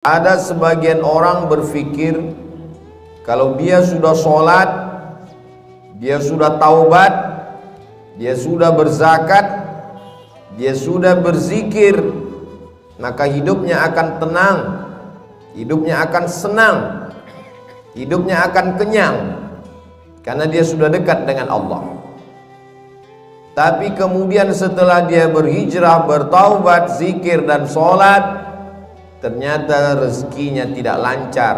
Ada sebagian orang berpikir kalau dia sudah sholat, dia sudah taubat, dia sudah berzakat, dia sudah berzikir, maka hidupnya akan tenang, hidupnya akan senang, hidupnya akan kenyang, karena dia sudah dekat dengan Allah. Tapi kemudian setelah dia berhijrah, bertaubat, zikir dan sholat, ternyata rezekinya tidak lancar.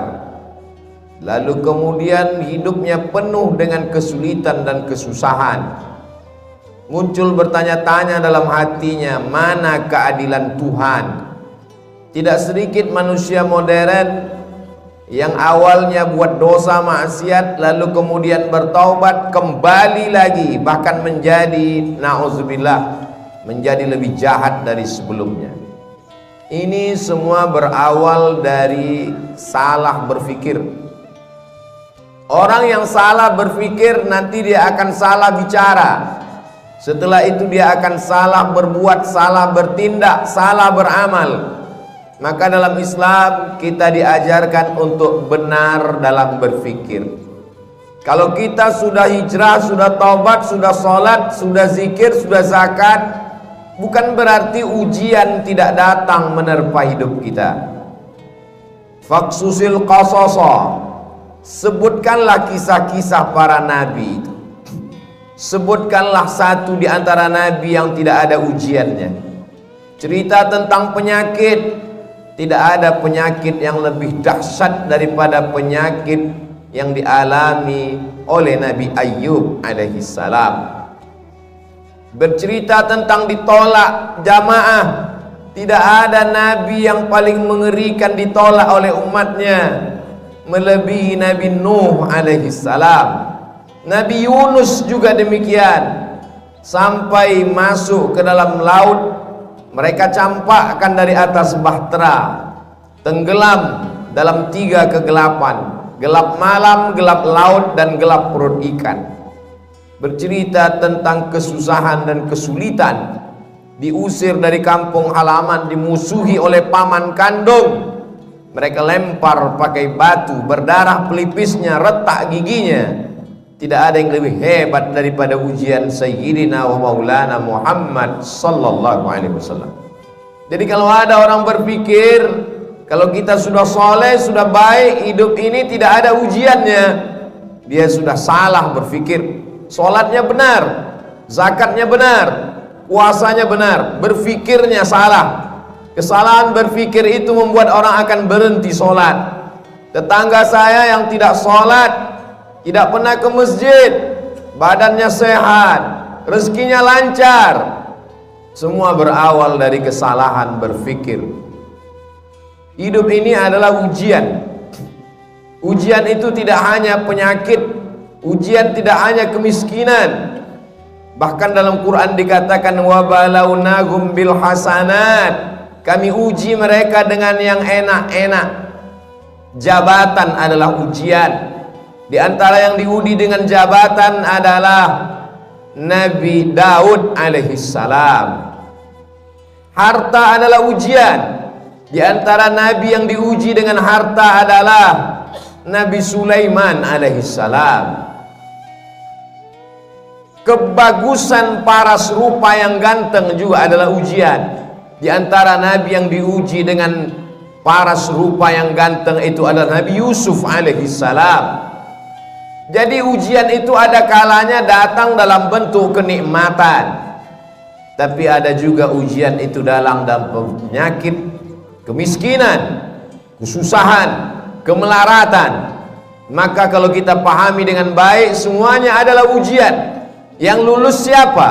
Lalu kemudian hidupnya penuh dengan kesulitan dan kesusahan. Muncul bertanya-tanya dalam hatinya, mana keadilan Tuhan? Tidak sedikit manusia modern yang awalnya buat dosa maksiat, lalu kemudian bertaubat, kembali lagi, bahkan menjadi, na'udzubillah, menjadi lebih jahat dari sebelumnya. Ini semua berawal dari salah berpikir. Orang yang salah berpikir nanti dia akan salah bicara. Setelah itu dia akan salah berbuat, salah bertindak, salah beramal. Maka dalam Islam kita diajarkan untuk benar dalam berpikir. Kalau kita sudah hijrah, sudah taubat, sudah sholat, sudah zikir, sudah zakat, bukan berarti ujian tidak datang menerpa hidup kita. Faksusil qasasa, sebutkanlah kisah-kisah para nabi itu. Sebutkanlah satu di antara nabi yang tidak ada ujiannya. Cerita tentang penyakit, tidak ada penyakit yang lebih dahsyat daripada penyakit yang dialami oleh Nabi Ayyub alaihissalam. Bercerita tentang ditolak jamaah, tidak ada nabi yang paling mengerikan ditolak oleh umatnya melebihi Nabi Nuh alaihissalam. Nabi Yunus juga demikian, sampai masuk ke dalam laut mereka campakkan dari atas bahtera, tenggelam dalam 3 kegelapan, gelap malam, gelap laut, dan gelap perut ikan. Bercerita tentang kesusahan dan kesulitan, diusir dari kampung halaman, dimusuhi oleh paman kandung, mereka lempar pakai batu, berdarah pelipisnya, retak giginya. Tidak ada yang lebih hebat daripada ujian Sayyidina wa Maulana Muhammad sallallahu alaihi wasallam. Jadi kalau ada orang berpikir kalau kita sudah soleh, sudah baik, hidup ini tidak ada ujiannya, dia sudah salah berpikir. Sholatnya benar, zakatnya benar, puasanya benar, berpikirnya salah. Kesalahan berpikir itu membuat orang akan berhenti sholat. Tetangga saya yang tidak sholat, tidak pernah ke masjid, badannya sehat, rezekinya lancar, semua berawal dari kesalahan berpikir. Hidup ini adalah ujian. Ujian itu tidak hanya penyakit, ujian tidak hanya kemiskinan. Bahkan dalam Quran dikatakan wa balawnahum bil hasanat, kami uji mereka dengan yang enak-enak. Jabatan adalah ujian. Di antara yang diuji dengan jabatan adalah Nabi Daud alaihissalam. Harta adalah ujian. Di antara nabi yang diuji dengan harta adalah Nabi Sulaiman alaihissalam. Kebagusan paras rupa yang ganteng juga adalah ujian. Di antara nabi yang diuji dengan paras rupa yang ganteng itu adalah Nabi Yusuf alaihissalam. Jadi ujian itu ada kalanya datang dalam bentuk kenikmatan, tapi ada juga ujian itu dalam penyakit, kemiskinan, kesusahan, kemelaratan. Maka kalau kita pahami dengan baik, semuanya adalah ujian. Yang lulus siapa?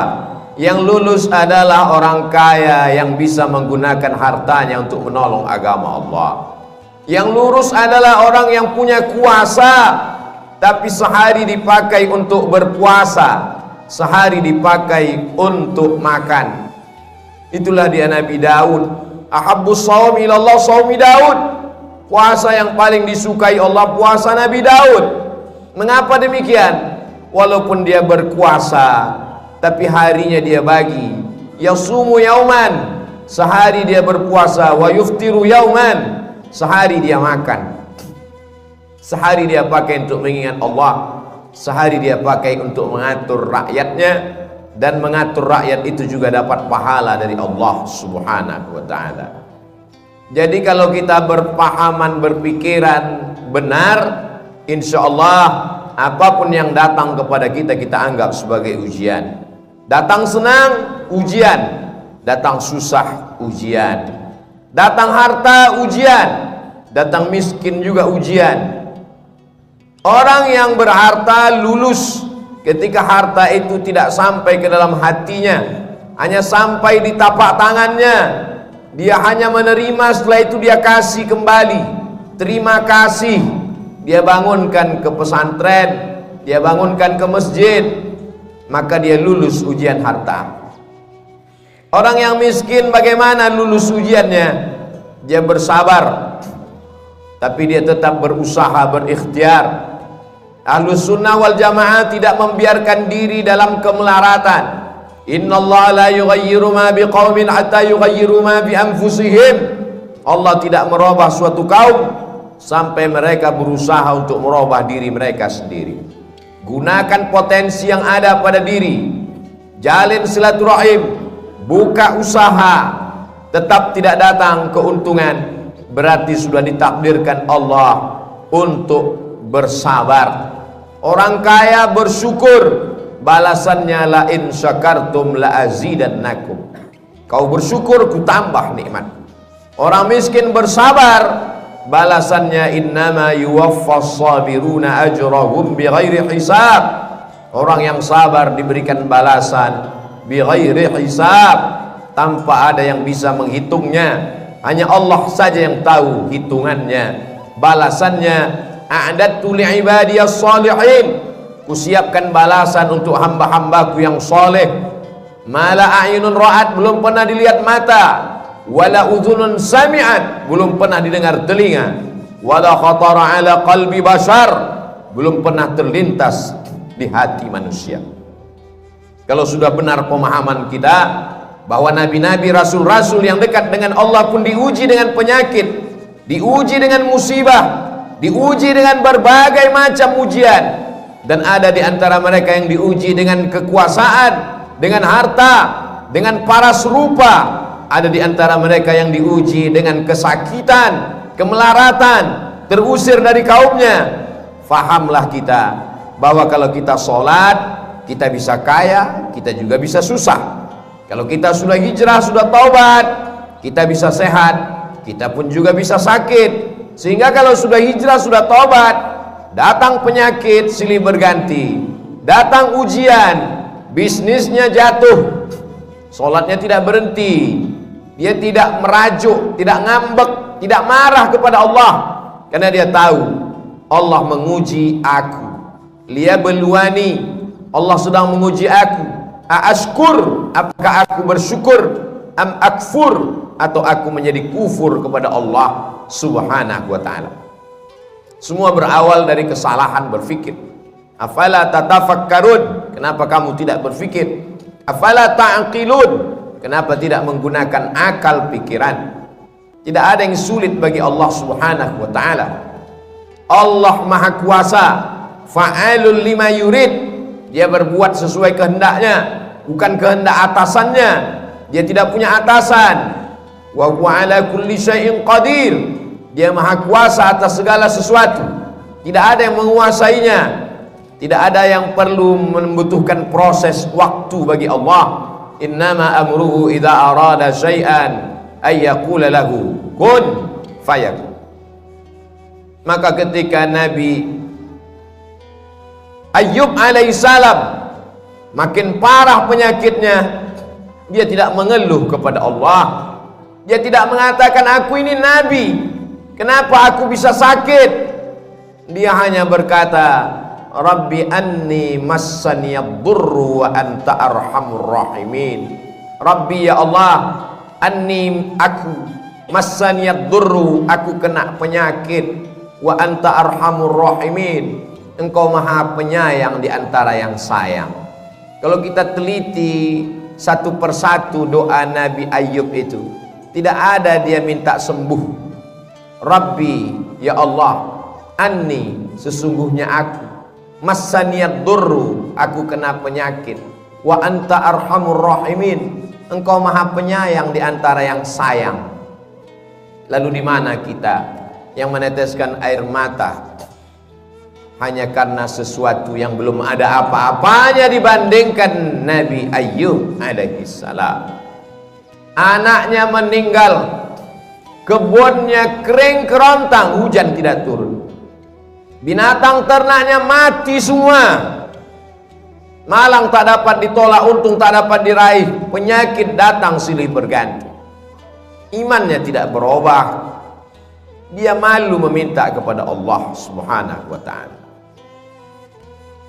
Yang lulus adalah orang kaya yang bisa menggunakan hartanya untuk menolong agama Allah. Yang lulus adalah orang yang punya kuasa, tapi sehari dipakai untuk berpuasa, sehari dipakai untuk makan. Itulah dia Nabi Daud. Ahabbus shaum ilallah shaumi Daud. Puasa yang paling disukai Allah, puasa Nabi Daud. Mengapa demikian? Walaupun dia berkuasa, tapi harinya dia bagi. Yasumu yauman, sehari dia berpuasa, wa yuftiru yauman, sehari dia makan, sehari dia pakai untuk mengingat Allah, sehari dia pakai untuk mengatur rakyatnya, dan mengatur rakyat itu juga dapat pahala dari Allah Subhanahu wa ta'ala. Jadi kalau kita berpahaman, berpikiran benar, insya Allah apapun yang datang kepada kita, kita anggap sebagai ujian. Datang senang, ujian. Datang susah, ujian. Datang harta, ujian. Datang miskin juga ujian. Orang yang berharta lulus ketika harta itu tidak sampai ke dalam hatinya, hanya sampai di tapak tangannya. Dia hanya menerima, setelah itu dia kasih kembali. Terima kasih. Dia bangunkan ke pesantren, dia bangunkan ke masjid, maka dia lulus ujian harta. Orang yang miskin bagaimana lulus ujiannya? Dia bersabar, tapi dia tetap berusaha, berikhtiar. Ahlus sunnah wal jamaah tidak membiarkan diri dalam kemelaratan. Innallaha la yughayyiru ma biqaumin hatta yughayyiru ma bi anfusihim. Allah tidak merubah suatu kaum sampai mereka berusaha untuk merubah diri mereka sendiri. Gunakan potensi yang ada pada diri, jalin silaturahim, buka usaha. Tetap tidak datang keuntungan, berarti sudah ditakdirkan Allah untuk bersabar. Orang kaya bersyukur, balasannya la in syakartum la azidannakum. Kau bersyukur, ku tambah nikmat. Orang miskin bersabar, balasannya innama yuwaffas sabiruna ajrahum bighairi hisab. Orang yang sabar diberikan balasan bighairi hisab, tanpa ada yang bisa menghitungnya. Hanya Allah saja yang tahu hitungannya, balasannya. A'dadtu li'ibadiyas salihin, kusiapkan balasan untuk hamba-hambaku yang soleh. Mala a'yunun ra'at, belum pernah dilihat mata, wala udhunun sami'at, belum pernah didengar telinga, wala khatara ala qalbi bashar, belum pernah terlintas di hati manusia. Kalau sudah benar pemahaman kita bahwa nabi-nabi, rasul-rasul yang dekat dengan Allah pun diuji dengan penyakit, diuji dengan musibah, diuji dengan berbagai macam ujian, dan ada di antara mereka yang diuji dengan kekuasaan, dengan harta, dengan paras rupa. Ada di antara mereka yang diuji dengan kesakitan, kemelaratan, terusir dari kaumnya. Fahamlah kita bahwa kalau kita sholat, kita bisa kaya, kita juga bisa susah. Kalau kita sudah hijrah, sudah taubat, kita bisa sehat, kita pun juga bisa sakit. Sehingga kalau sudah hijrah, sudah taubat, datang penyakit silih berganti, datang ujian, bisnisnya jatuh, sholatnya tidak berhenti, dia tidak merajuk, tidak ngambek, tidak marah kepada Allah, karena dia tahu Allah menguji aku. Liyabluwani, Allah sedang menguji aku. Aashkur, apakah aku bersyukur? Am akfur, atau aku menjadi kufur kepada Allah Subhanahu wa ta'ala. Semua berawal dari kesalahan berfikir. Afala tatafakkarun, kenapa kamu tidak berfikir? Afala ta'qilun, kenapa tidak menggunakan akal pikiran? Tidak ada yang sulit bagi Allah Subhanahu wa ta'ala. Allah Maha Kuasa, fa'alul lima yurid. Dia berbuat sesuai kehendaknya, bukan kehendak atasannya. Dia tidak punya atasan. Wa huwa ala kulli syai'in qadir. Dia Maha Kuasa atas segala sesuatu. Tidak ada yang menguasainya. Tidak ada yang perlu membutuhkan proses waktu bagi Allah. Innama amruhu idza arada syai'an ay yaqula lahu kun fayakun. Maka ketika Nabi Ayyub alaihissalam makin parah penyakitnya, dia tidak mengeluh kepada Allah. Dia tidak mengatakan aku ini nabi, kenapa aku bisa sakit? Dia hanya berkata, Rabbi anni massaniyad-durru wa anta arhamur rahimin. Rabbi, ya Allah, anni, aku, massaniyad-durru, aku kena penyakit, wa anta arhamur rahimin, engkau maha penyayang di antara yang sayang. Kalau kita teliti satu persatu doa Nabi Ayyub itu, tidak ada dia minta sembuh, Rabbi, ya Allah, anni, sesungguhnya aku, massaniyad durru, aku kena penyakit, wa anta arhamur rahimin, engkau maha penyayang di antara yang sayang. Lalu di mana kita yang meneteskan air mata hanya karena sesuatu yang belum ada apa-apanya dibandingkan Nabi Ayyub alaihissalam? Anaknya meninggal, kebunnya kering kerontang, hujan tidak turun, binatang ternaknya mati semua, malang tak dapat ditolak, untung tak dapat diraih, penyakit datang silih berganti. Imannya tidak berubah, dia malu meminta kepada Allah Subhanahu wa ta'ala.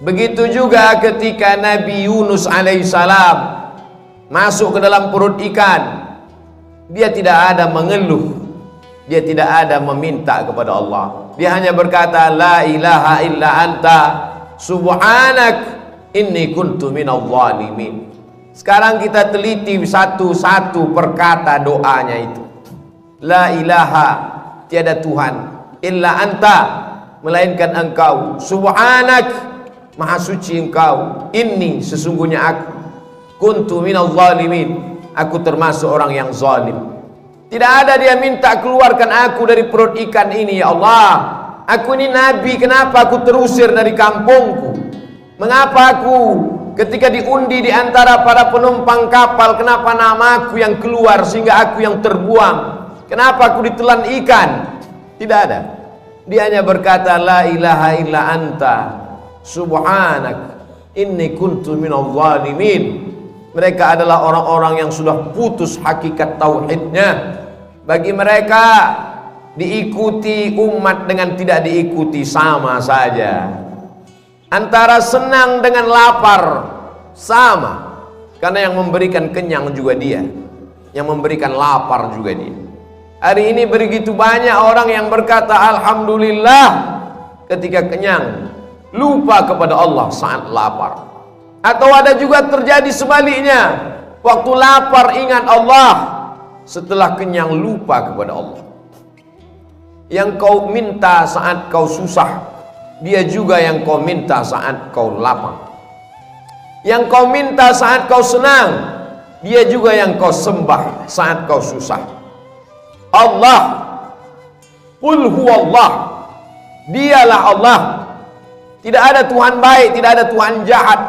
Begitu juga ketika Nabi Yunus alaihissalam masuk ke dalam perut ikan, dia tidak ada mengeluh, dia tidak ada meminta kepada Allah, dia hanya berkata la ilaha illa anta subhanak inni kuntu minadh dhalimin. Sekarang kita teliti satu-satu perkata doanya itu. La ilaha, tiada Tuhan, illa anta, melainkan engkau, subhanak, maha suci engkau, inni, sesungguhnya aku, kuntu minadh dhalimin, aku termasuk orang yang zalim. Tidak ada dia minta keluarkan aku dari perut ikan ini, ya Allah, aku ini nabi, kenapa aku terusir dari kampungku? Mengapa aku ketika diundi di antara para penumpang kapal, kenapa namaku yang keluar sehingga aku yang terbuang? Kenapa aku ditelan ikan? Tidak ada. Dia hanya berkata la ilaha illa anta subhanak inni kuntu minadh dhalimin. Mereka adalah orang-orang yang sudah putus hakikat tauhidnya. Bagi mereka diikuti umat dengan tidak diikuti sama saja. Antara senang dengan lapar sama, karena yang memberikan kenyang juga dia, yang memberikan lapar juga dia. Hari ini begitu banyak orang yang berkata alhamdulillah ketika kenyang, lupa kepada Allah saat lapar. Atau ada juga terjadi sebaliknya, waktu lapar ingat Allah, setelah kenyang lupa kepada Allah. Yang kau minta saat kau susah, dia juga yang kau minta saat kau lapar. Yang kau minta saat kau senang, dia juga yang kau sembah saat kau susah. Allah, qul huwallah, dialah Allah. Tidak ada Tuhan baik, tidak ada Tuhan jahat.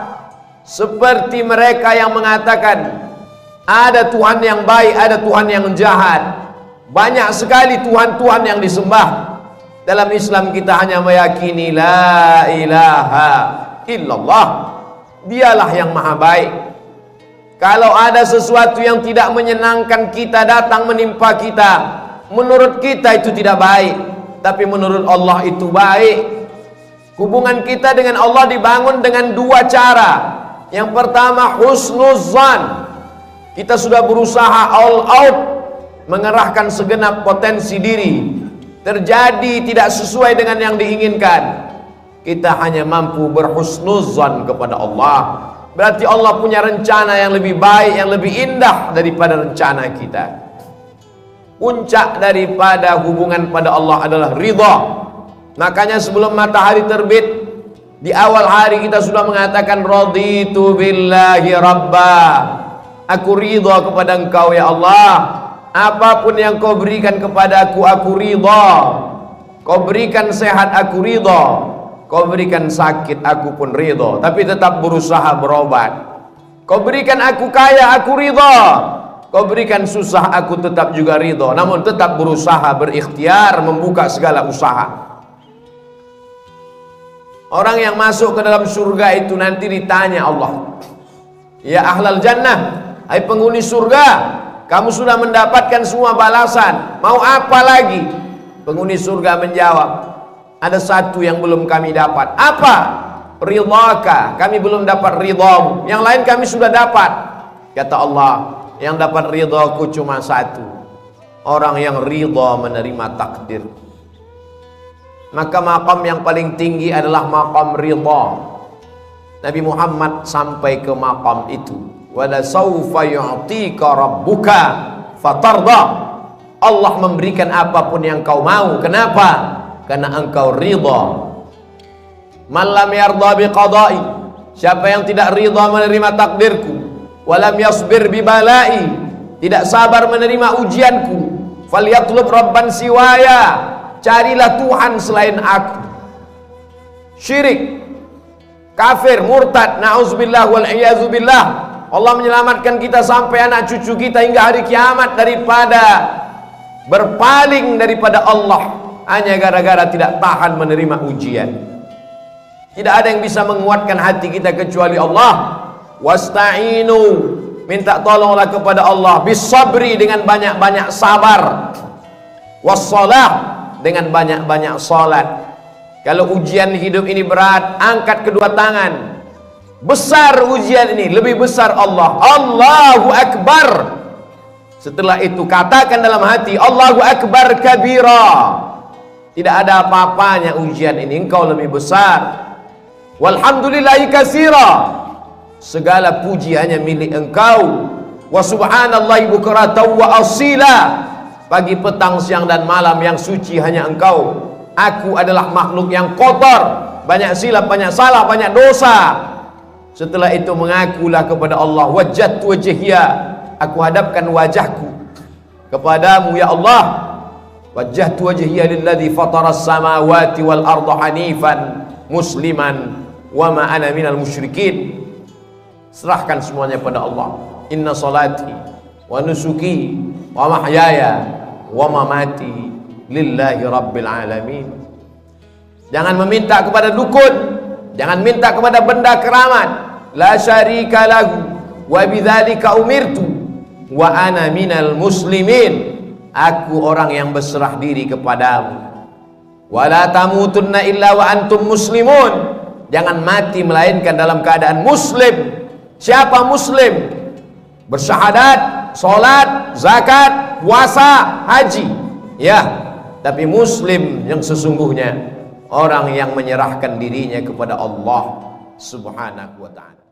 Seperti mereka yang mengatakan ada Tuhan yang baik, ada Tuhan yang jahat. Banyak sekali Tuhan-Tuhan yang disembah. Dalam Islam kita hanya meyakini la ilaha illallah, dialah yang maha baik. Kalau ada sesuatu yang tidak menyenangkan kita datang menimpa kita, menurut kita itu tidak baik, tapi menurut Allah itu baik. Hubungan kita dengan Allah dibangun dengan dua cara. Yang pertama husnuzan, kita sudah berusaha all out, mengerahkan segenap potensi diri, terjadi tidak sesuai dengan yang diinginkan, kita hanya mampu berhusnuzan kepada Allah. Berarti Allah punya rencana yang lebih baik, yang lebih indah daripada rencana kita. Puncak daripada hubungan pada Allah adalah ridha. Makanya sebelum matahari terbit, di awal hari kita sudah mengatakan raditu billahi rabba, aku ridha kepada engkau ya Allah. Apapun yang kau berikan kepada aku ridha. Kau berikan sehat, aku ridha. Kau berikan sakit, aku pun ridha, tapi tetap berusaha berobat. Kau berikan aku kaya, aku ridha. Kau berikan susah, aku tetap juga ridha, namun tetap berusaha, berikhtiar, membuka segala usaha. Orang yang masuk ke dalam surga itu nanti ditanya Allah, ya ahlal jannah, hai penghuni surga, kamu sudah mendapatkan semua balasan, mau apa lagi? Penghuni surga menjawab, ada satu yang belum kami dapat. Apa? Ridhaka, kami belum dapat ridhamu. Yang lain kami sudah dapat. Kata Allah, yang dapat ridhaku cuma satu, orang yang ridha menerima takdir. Maka maqam yang paling tinggi adalah maqam ridha. Nabi Muhammad sampai ke maqam itu. Wala saufa yu'tika rabbuka fatarda. Allah memberikan apapun yang kau mau. Kenapa? Karena engkau ridha. Man lam yarda biqada'i, siapa yang tidak ridha menerima takdirku, walam yasbir bibalai, tidak sabar menerima ujianku, falyatlub rabban siwaya, carilah Tuhan selain aku. Syirik, kafir, murtad, na'udzubillah wal iyazu billah. Allah menyelamatkan kita sampai anak cucu kita hingga hari kiamat daripada berpaling daripada Allah hanya gara-gara tidak tahan menerima ujian. Tidak ada yang bisa menguatkan hati kita kecuali Allah. Wasta'inu, minta tolonglah kepada Allah, bisabri, dengan banyak-banyak sabar, wassalah, dengan banyak-banyak salat. Kalau ujian hidup ini berat, angkat kedua tangan. Besar ujian ini, lebih besar Allah. Allahu Akbar. Setelah itu katakan dalam hati, Allahu Akbar kabira. Tidak ada apa-apanya ujian ini, engkau lebih besar. Walhamdulillahi katsira, segala puji hanya milik engkau. Wa subhanallahi bukratan wa asila, pagi petang siang dan malam yang suci hanya engkau. Aku adalah makhluk yang kotor, banyak silap, banyak salah, banyak dosa. Setelah itu mengakulah kepada Allah, wajjahtu wajhiya, aku hadapkan wajahku kepadamu ya Allah. Wajjahtu wajhiya lilladzi fataras samawati wal arda hanifan musliman wa ma ana minal musyrikin. Serahkan semuanya pada Allah. Inna salati wa nusuki wa mahyaya wa mamati lillahi rabbil alamin. Jangan meminta kepada dukun, jangan minta kepada benda keramat. La syarika lahu wa bidzalika umirtu wa ana minal muslimin. Aku orang yang berserah diri kepadamu. Wala tamutunna illa wa antum muslimun. Jangan mati melainkan dalam keadaan muslim. Siapa muslim? Bersyahadat, salat, zakat, puasa, haji. Ya, tapi muslim yang sesungguhnya orang yang menyerahkan dirinya kepada Allah Subhanahu wa ta'ala.